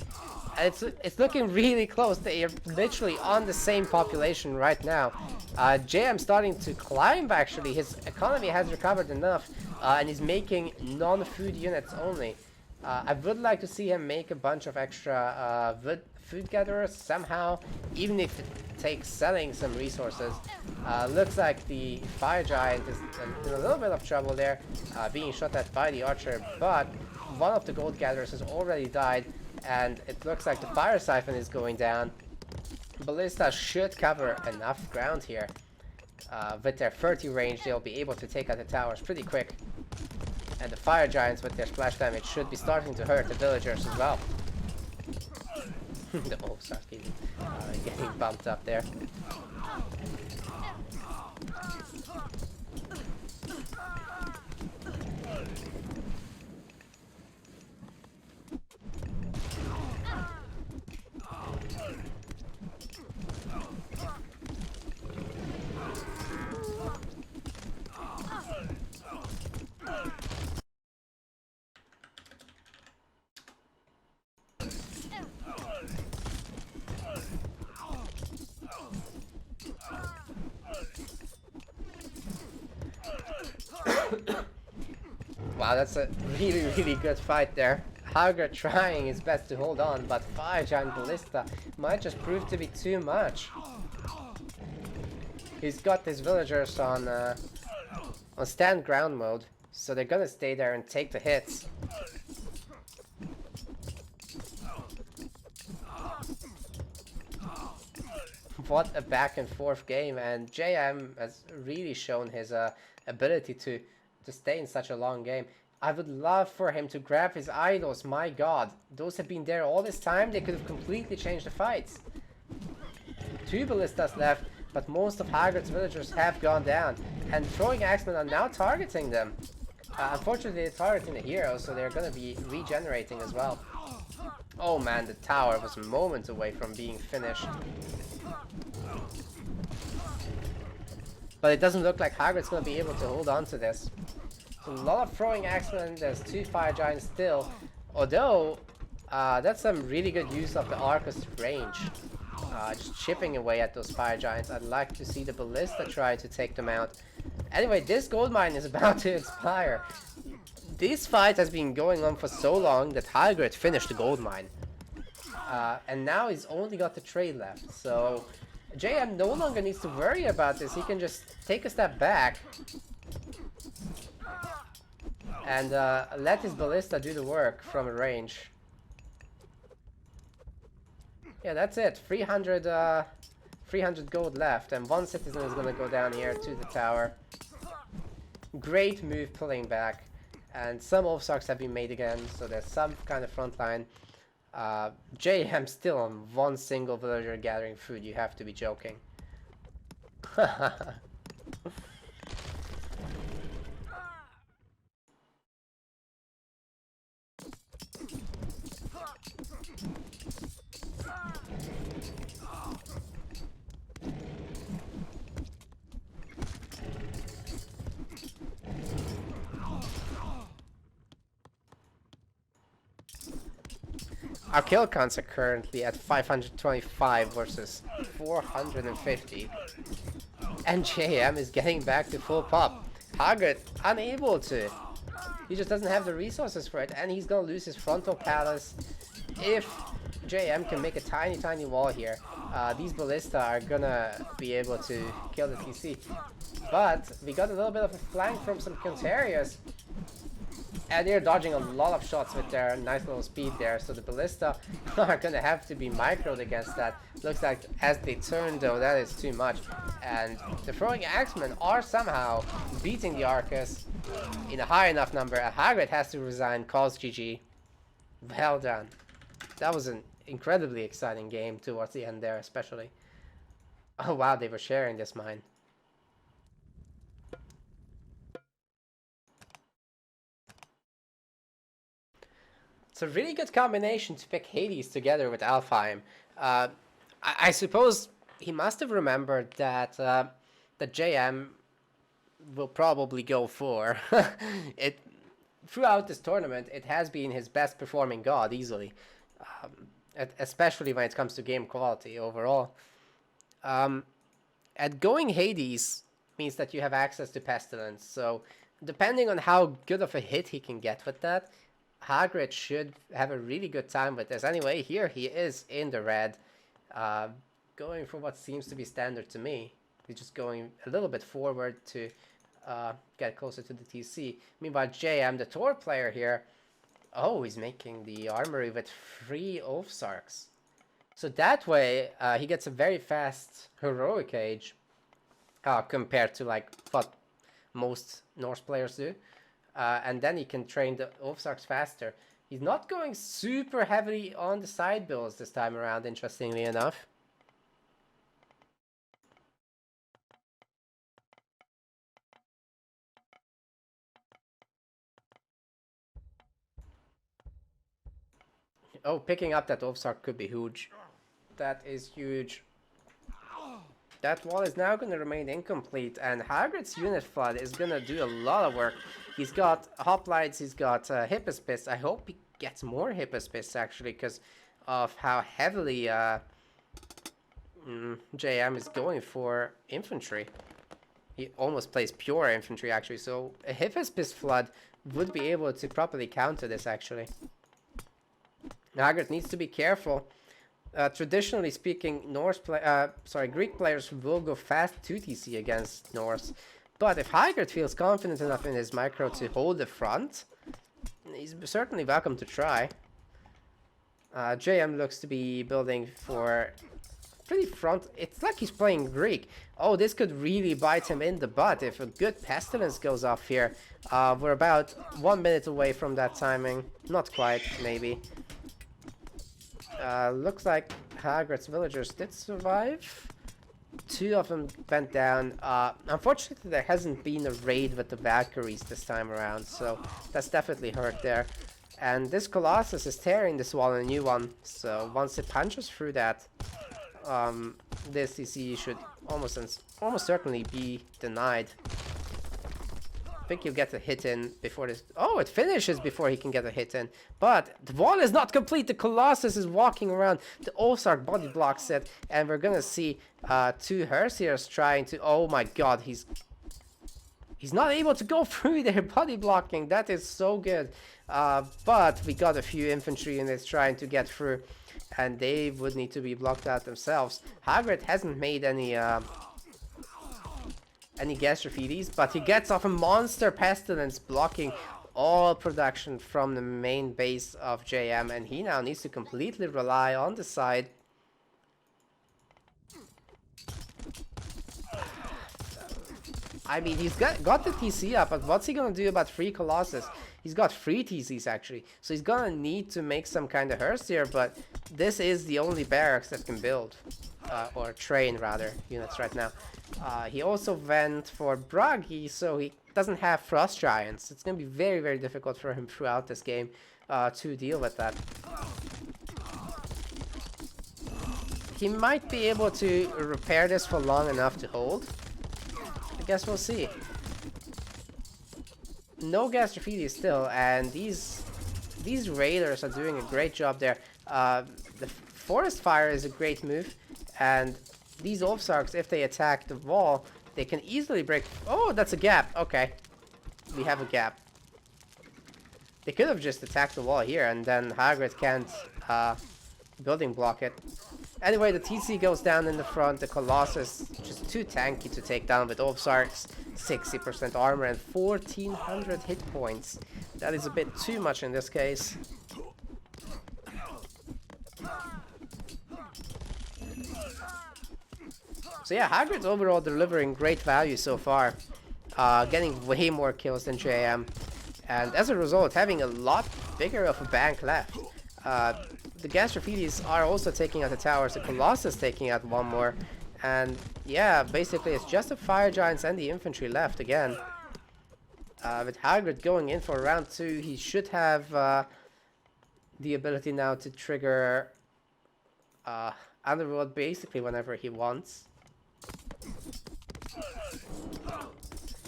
And it's looking really close. They are literally on the same population right now. JM starting to climb, actually. His economy has recovered enough, and he's making non-food units only. I would like to see him make a bunch of extra food gatherers somehow, even if it takes selling some resources. Looks like the fire giant is in a little bit of trouble there, being shot at by the archer, but one of the gold gatherers has already died, and it looks like the fire siphon is going down. Ballista should cover enough ground here. With their 30 range, they'll be able to take out the towers pretty quick. And the fire giants with their splash damage should be starting to hurt the villagers as well. The Wolves are getting bumped up there. Wow, that's a really good fight there. Hagrit trying his best to hold on, but Fire Giant Ballista might just prove to be too much. He's got his villagers on stand ground mode, so they're gonna stay there and take the hits. What a back and forth game, and JM has really shown his ability to stay in such a long game. I would love for him to grab his idols. My god, those have been there all this time. They could have completely changed the fights. 2 ballistas left, but most of Hagrid's villagers have gone down, and throwing axemen are now targeting them. Unfortunately, they're targeting the heroes, so they're going to be regenerating as well. Oh man, the tower was moments away from being finished. But it doesn't look like Hagrid's going to be able to hold on to this. So a lot of throwing axemen, there's 2 fire giants still. Although, that's some really good use of the Arcus range. Just chipping away at those fire giants. I'd like to see the ballista try to take them out. Anyway, this gold mine is about to expire. This fight has been going on for so long that Hagrid finished the gold mine. And now he's only got the trade left. So JM no longer needs to worry about this. He can just take a step back and let his ballista do the work from a range. Yeah, that's it. 300 gold left, and 1 citizen is going to go down here to the tower. Great move pulling back, and some Oathsarks have been made again, so there's some kind of front line. JM still on 1 single villager gathering food. You have to be joking. Our kill counts are currently at 525 versus 450. And JM is getting back to full pop. Hagrit unable to. He just doesn't have the resources for it, and he's gonna lose his frontal palace. If JM can make a tiny wall here, these ballista are gonna be able to kill the TC. But we got a little bit of a flank from some Contarius. And they're dodging a lot of shots with their nice little speed there, so the ballista are gonna have to be microed against that. Looks like as they turn though, that is too much. And the throwing axemen are somehow beating the Arcus in a high enough number. Hagrid has to resign, calls GG. Well done. That was an incredibly exciting game towards the end there, especially. Oh wow, they were sharing this mine. It's a really good combination to pick Hades together with Alfheim. I suppose he must have remembered that that JM will probably go for it. Throughout this tournament, it has been his best performing god easily, especially when it comes to game quality overall. And going Hades means that you have access to Pestilence, so depending on how good of a hit he can get with that, Hagrid should have a really good time with this. Anyway, here he is in the red, going for what seems to be standard to me. He's just going a little bit forward to get closer to the TC. Meanwhile, JM, the Tor player here, oh, he's making the armory with 3 Oathsarks. So that way, he gets a very fast heroic age compared to like what most Norse players do. And then he can train the Oathsarks faster. He's not going super heavily on the side builds this time around, interestingly enough. Oh, picking up that Oathsark could be huge. That is huge. That wall is now going to remain incomplete, and Hagrid's unit flood is going to do a lot of work. He's got hoplites, he's got Hippospis. I hope he gets more Hippospis, actually, because of how heavily JM is going for infantry. He almost plays pure infantry, actually, so a Hippospis flood would be able to properly counter this, actually. Hagrit needs to be careful. Traditionally speaking, Greek players will go fast 2TC against Norse. But if Hagrit feels confident enough in his micro to hold the front, he's certainly welcome to try. JM looks to be building for pretty front. It's like he's playing Greek. Oh, this could really bite him in the butt if a good Pestilence goes off here. We're about 1 minute away from that timing. Not quite, maybe. Looks like Hagrid's villagers did survive. 2 of them went down. Unfortunately, there hasn't been a raid with the Valkyries this time around, so that's definitely hurt there. And this Colossus is tearing this wall and a new one, so once it punches through that, this TC should almost certainly be denied. I think you'll get a hit in before this. Oh, it finishes before he can get a hit in. But the wall is not complete. The Colossus is walking around. The Ozark body blocks it. And we're going to see 2 Hersiers trying to... Oh my god, he's not able to go through their body blocking. That is so good. But we got a few infantry units trying to get through. And they would need to be blocked out themselves. Hagrid hasn't made any gas graffiti's, but he gets off a monster Pestilence blocking all production from the main base of JM, and he now needs to completely rely on the side. I mean, he's got the TC up, but what's he gonna do about 3 Colossus? He's got 3 TCs actually, so he's gonna need to make some kind of hearse here, but this is the only barracks that can build, or train rather, units right now. He also went for Bragi, so he doesn't have Frost Giants. It's gonna be very, very difficult for him throughout this game to deal with that. He might be able to repair this for long enough to hold. I guess we'll see. No gas graffiti still, and these raiders are doing a great job there. The forest fire is a great move, and these Ulfsarks, if they attack the wall, they can easily break... Oh, that's a gap. Okay. We have a gap. They could have just attacked the wall here, and then Hagrid can't building block it. Anyway, the TC goes down in the front. The Colossus just too tanky to take down with Ulfsarks. 60% armor and 1400 hit points. That is a bit too much in this case. So yeah, Hagrid's overall delivering great value so far. Getting way more kills than JM. And as a result, having a lot bigger of a bank left. The gas graffitis are also taking out the towers. The Colossus taking out one more. And yeah, basically it's just the Fire Giants and the infantry left again. With Hagrid going in for round 2, he should have the ability now to trigger Underworld basically whenever he wants.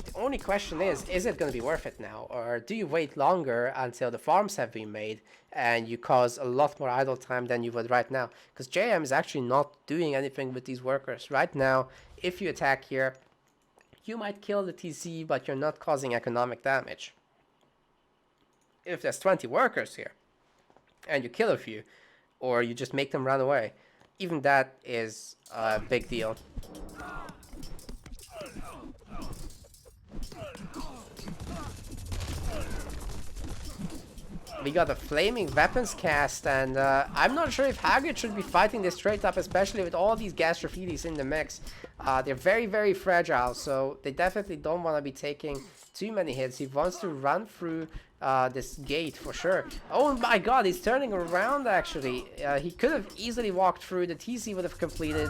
The only question is it going to be worth it now? Or do you wait longer until the farms have been made and you cause a lot more idle time than you would right now? Because JM is actually not doing anything with these workers. Right now, if you attack here, you might kill the TC, but you're not causing economic damage. If there's 20 workers here, and you kill a few, or you just make them run away, even that is a big deal. We got a flaming weapons cast, and I'm not sure if Hagrid should be fighting this straight up, especially with all these gas graffitis in the mix. They're very, very fragile, so they definitely don't want to be taking too many hits. He wants to run through this gate for sure. Oh my god, he's turning around actually. He could have easily walked through, the TC would have completed,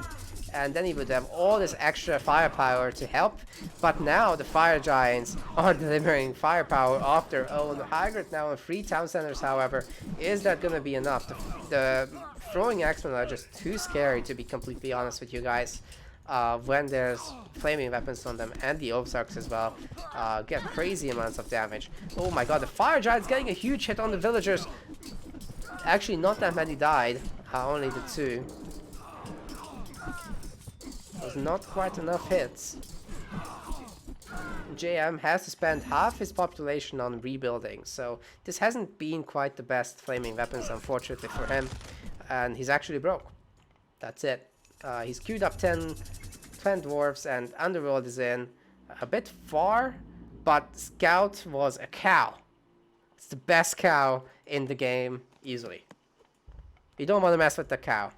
and then he would have all this extra firepower to help. But now the Fire Giants are delivering firepower off their own. Hagrid now in 3 town centers, however. Is that going to be enough? The throwing axemen are just too scary, to be completely honest with you guys. When there's flaming weapons on them, and the Ozarks as well, get crazy amounts of damage. Oh my god, the Fire Giant's getting a huge hit on the villagers. Actually, not that many died, only the 2. Was not quite enough hits. JM has to spend half his population on rebuilding, so this hasn't been quite the best flaming weapons, unfortunately for him, and he's actually broke. That's it. He's queued up 10 dwarves, and Underworld is in a bit far, but Scout was a cow. It's the best cow in the game, easily. You don't want to mess with the cow.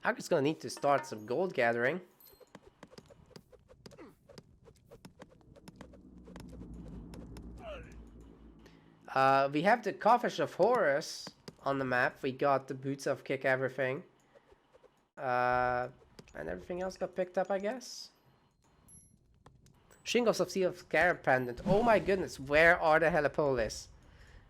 Hagrid's gonna need to start some gold gathering. We have the Coffers of Horus on the map. We got the Boots of Kick Everything. And everything else got picked up, I guess. Shingles of Seal of Scarab Pendant. Oh my goodness, where are the Helipolis?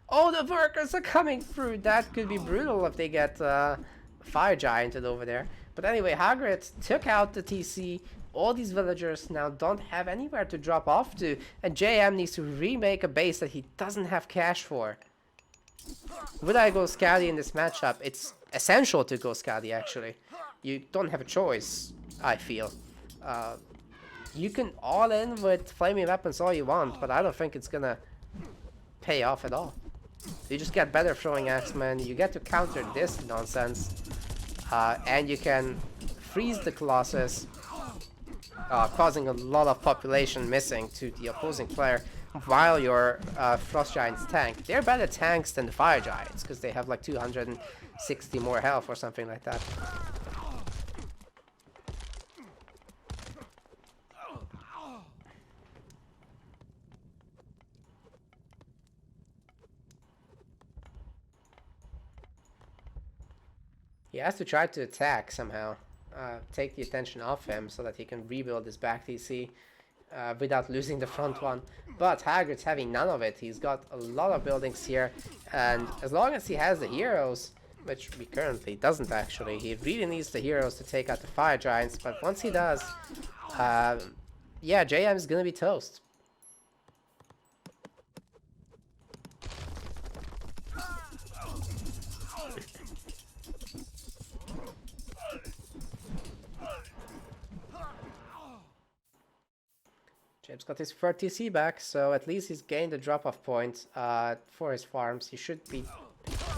Oh, the workers are coming through! That could be brutal if they get Fire Gianted over there. But anyway, Hagrid took out the TC. All these villagers now don't have anywhere to drop off to. And JM needs to remake a base that he doesn't have cash for. Would I go Scally in this matchup? It's essential to go Scally, actually. You don't have a choice, I feel. You can all in with flaming weapons all you want, but I don't think it's gonna pay off at all. You just get better throwing axemen, you get to counter this nonsense, and you can freeze the Colossus, causing a lot of population missing to the opposing player, while your Frost Giants tank. They're better tanks than the Fire Giants, because they have like 260 more health or something like that. He has to try to attack somehow, take the attention off him so that he can rebuild his back TC without losing the front one. But Hagrid's having none of it. He's got a lot of buildings here, and as long as he has the heroes, which he currently doesn't actually, he really needs the heroes to take out the Fire Giants, but once he does, yeah, JM is gonna be toast. James got his 30 TC back, so at least he's gained a drop-off point for his farms. He should be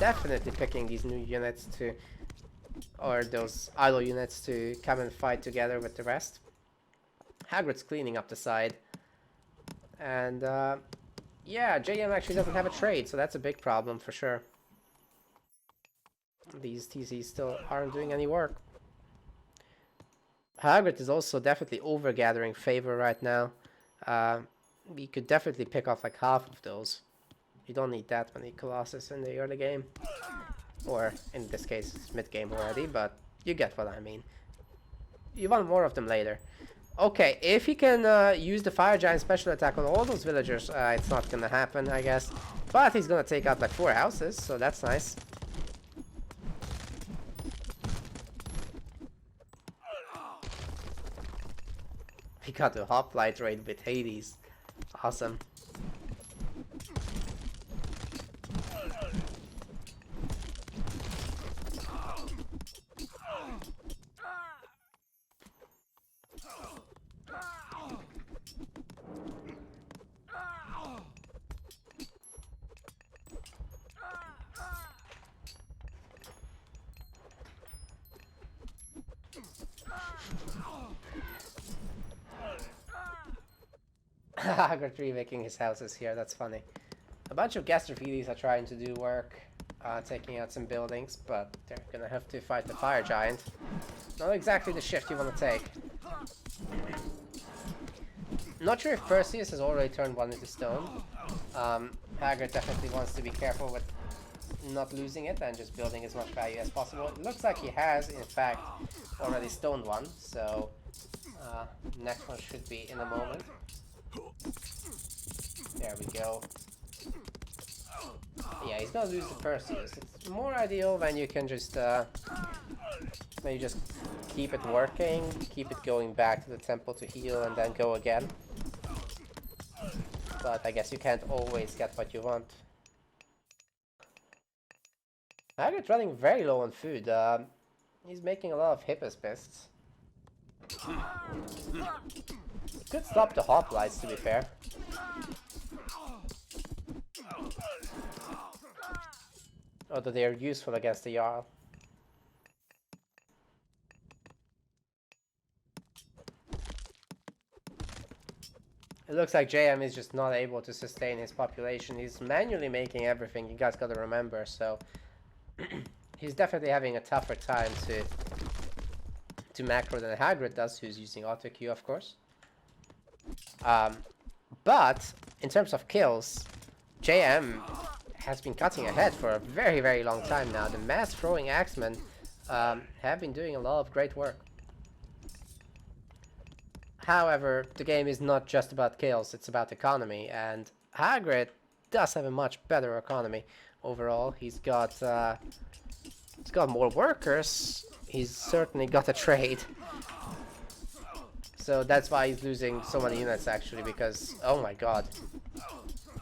definitely picking these new units to, or those idle units to come and fight together with the rest. Hagrid's cleaning up the side. And yeah, JM actually doesn't have a trade, so that's a big problem for sure. These TCs still aren't doing any work. Hagrid is also definitely over-gathering favor right now. We could definitely pick off like half of those. You don't need that many Colossus in the early game. Or, in this case, it's mid-game already, but you get what I mean. You want more of them later. Okay, if he can use the Fire Giant special attack on all those villagers, it's not gonna happen, I guess. But he's gonna take out like 4 houses, so that's nice. He got a hoplite raid with Hades. Awesome. Hagrid remaking his houses here, that's funny. A bunch of Gastrophiles are trying to do work, taking out some buildings, but they're gonna have to fight the Fire Giant. Not exactly the shift you want to take. Not sure if Perseus has already turned one into stone. Hagrid definitely wants to be careful with not losing it and just building as much value as possible. It looks like he has, in fact, already stoned one, so next one should be in a moment. There we go. Yeah, he's gonna lose the Perseus. It's more ideal when you can just keep it working, keep it going back to the temple to heal and then go again. But I guess you can't always get what you want. Hagrid's running very low on food. He's making a lot of Hippospists. Could stop the hoplites, to be fair. Although they are useful against the Jarl. It looks like JM is just not able to sustain his population. He's manually making everything, you guys gotta remember, so... he's definitely having a tougher time to macro than Hagrit does, who's using auto Q, of course. But, in terms of kills, JM has been cutting ahead for a very, very long time now. The mass throwing axemen have been doing a lot of great work. However, the game is not just about kills, it's about economy, and Hagrid does have a much better economy overall. He's got more workers, he's certainly got a trade. So that's why he's losing so many units actually, because, oh my god.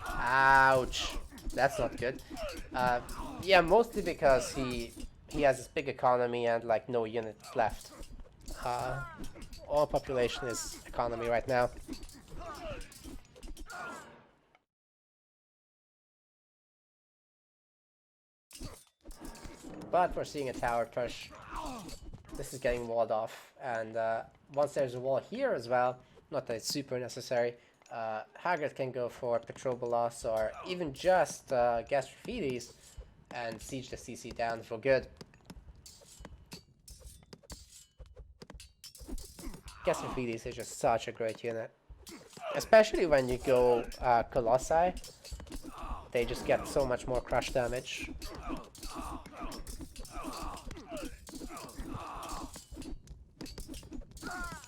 Ouch. That's not good. Yeah, mostly because he has this big economy and like no units left. All population is economy right now. But we're seeing a tower push. This is getting walled off, and once there's a wall here as well, not that it's super necessary, Hagrid can go for Patrol Bolas or even just Gastrophides and siege the CC down for good. Gastrophides is just such a great unit. Especially when you go Colossi, they just get so much more crush damage.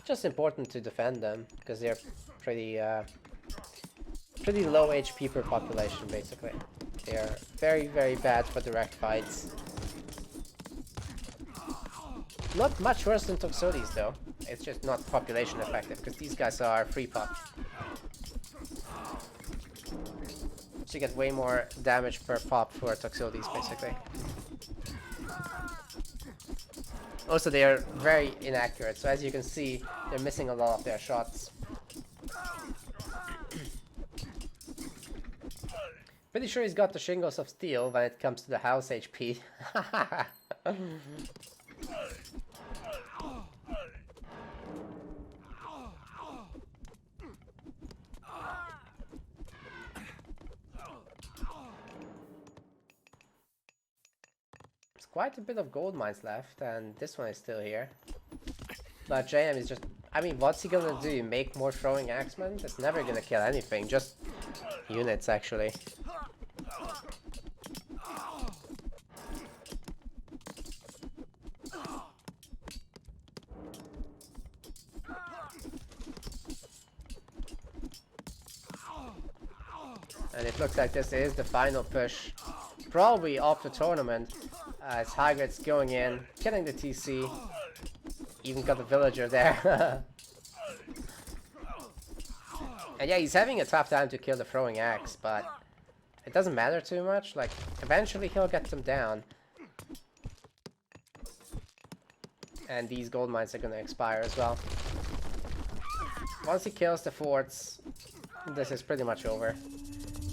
Just important to defend them, because they're pretty low HP per population, basically. They're very, very bad for direct fights. Not much worse than Toxotes, though. It's just not population effective, because these guys are free pop. So you get way more damage per pop for Toxotes, basically. Also, they are very inaccurate, so as you can see, they're missing a lot of their shots. Pretty sure he's got the Shingles of Steel when it comes to the house HP. Quite a bit of gold mines left, and this one is still here. But JM is just... I mean, what's he gonna do? Make more throwing axemen? That's never gonna kill anything, just units, actually. And it looks like this is the final push, probably of the tournament. As Hagrid's going in, killing the TC. Even got the villager there. And yeah, he's having a tough time to kill the throwing axe, but it doesn't matter too much. Like, eventually he'll get them down. And these gold mines are gonna expire as well. Once he kills the forts, this is pretty much over.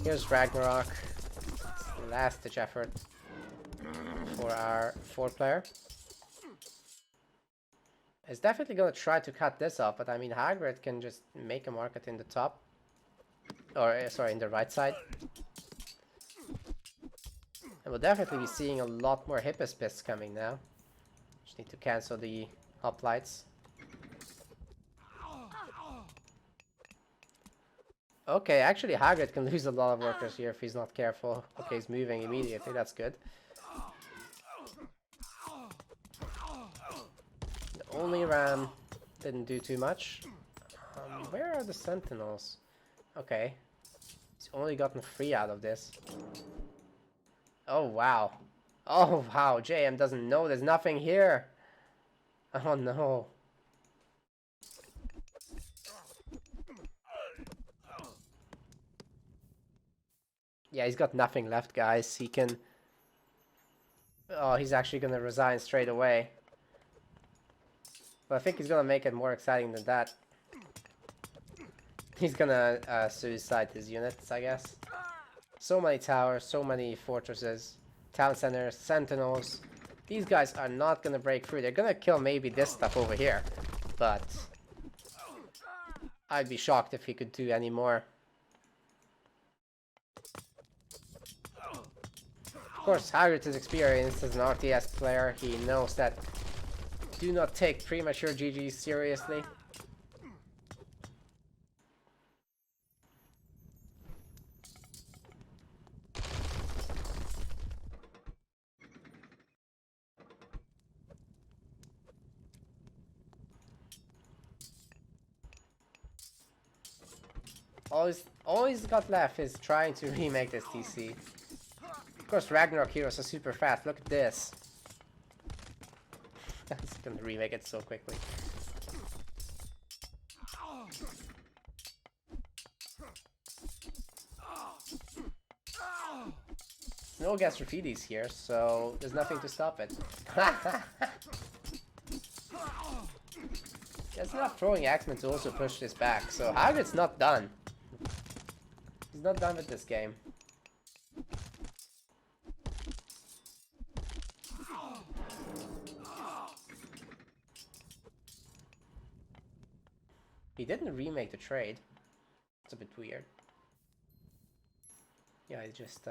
Here's Ragnarok. Last-ditch effort for our 4-player. It's definitely gonna try to cut this off, but I mean Hagrid can just make a market in the top. Or, sorry, in the right side. And we'll definitely be seeing a lot more Hippospists coming now. Just need to cancel the hoplites. Okay, actually Hagrid can lose a lot of workers here if he's not careful. Okay, he's moving immediately, that's good. The only ram didn't do too much. Where are the sentinels? Okay. He's only gotten 3 out of this. Oh wow. Oh wow, JM doesn't know there's nothing here. Oh no. Yeah, he's got nothing left, guys. He can... Oh, he's actually gonna resign straight away. But I think he's gonna make it more exciting than that. He's gonna suicide his units, I guess. So many towers, so many fortresses, town centers, sentinels. These guys are not gonna break through. They're gonna kill maybe this stuff over here. But I'd be shocked if he could do any more. Of course, Hagrit is experienced as an RTS player. He knows that do not take premature GGs seriously. All he's got left is trying to remake this TC. Of course, Ragnarok heroes are super fast. Look at this. He's gonna remake it so quickly. No gas Rafidis here, so there's nothing to stop it. There's enough throwing axemen to also push this back, so Hagrid's not done. He's not done with this game. He didn't remake the trade. It's a bit weird. Yeah, he just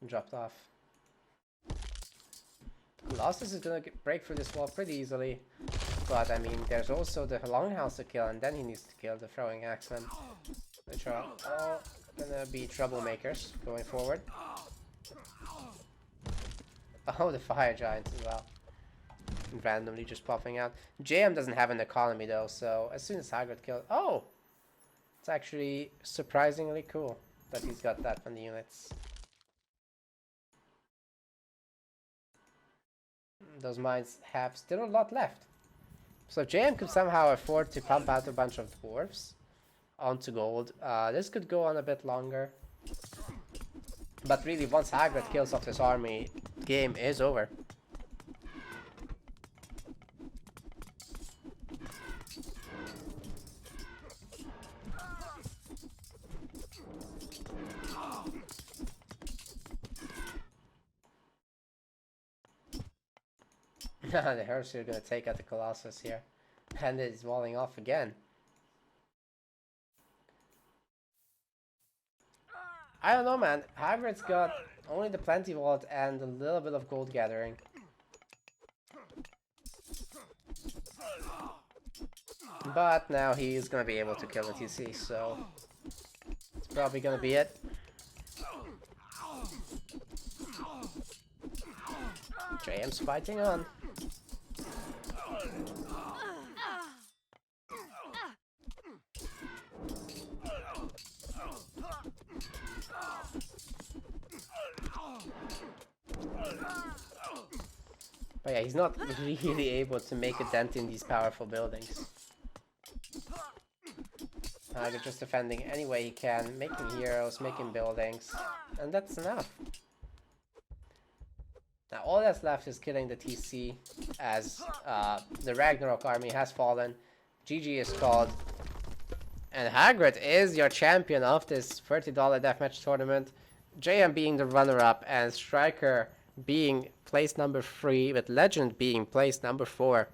dropped off. Colossus is gonna break through this wall pretty easily. But I mean, there's also the longhouse to kill, and then he needs to kill the throwing axemen, which are all gonna be troublemakers going forward. Oh, the fire giants as well. Randomly just popping out. JM doesn't have an economy though, so as soon as Hagrid kills... Oh! It's actually surprisingly cool that he's got that from the units. Those mines have still a lot left. So if JM could somehow afford to pump out a bunch of dwarves onto gold, this could go on a bit longer. But really, once Hagrid kills off this army, game is over. The Hershey are gonna take out the Colossus here. And it's walling off again. I don't know, man. Hagrid's got only the Plenty Vault and a little bit of gold gathering. But now he's gonna be able to kill the TC, so it's probably gonna be it. JM's fighting on. But yeah, he's not really able to make a dent in these powerful buildings. They're just defending any way he can, making heroes, making buildings, and that's enough. Now all that's left is killing the TC, as the Ragnarok army has fallen. GG is called. And Hagrid is your champion of this $30 deathmatch tournament. JM being the runner-up and Striker being place number 3, with Legend being place number 4.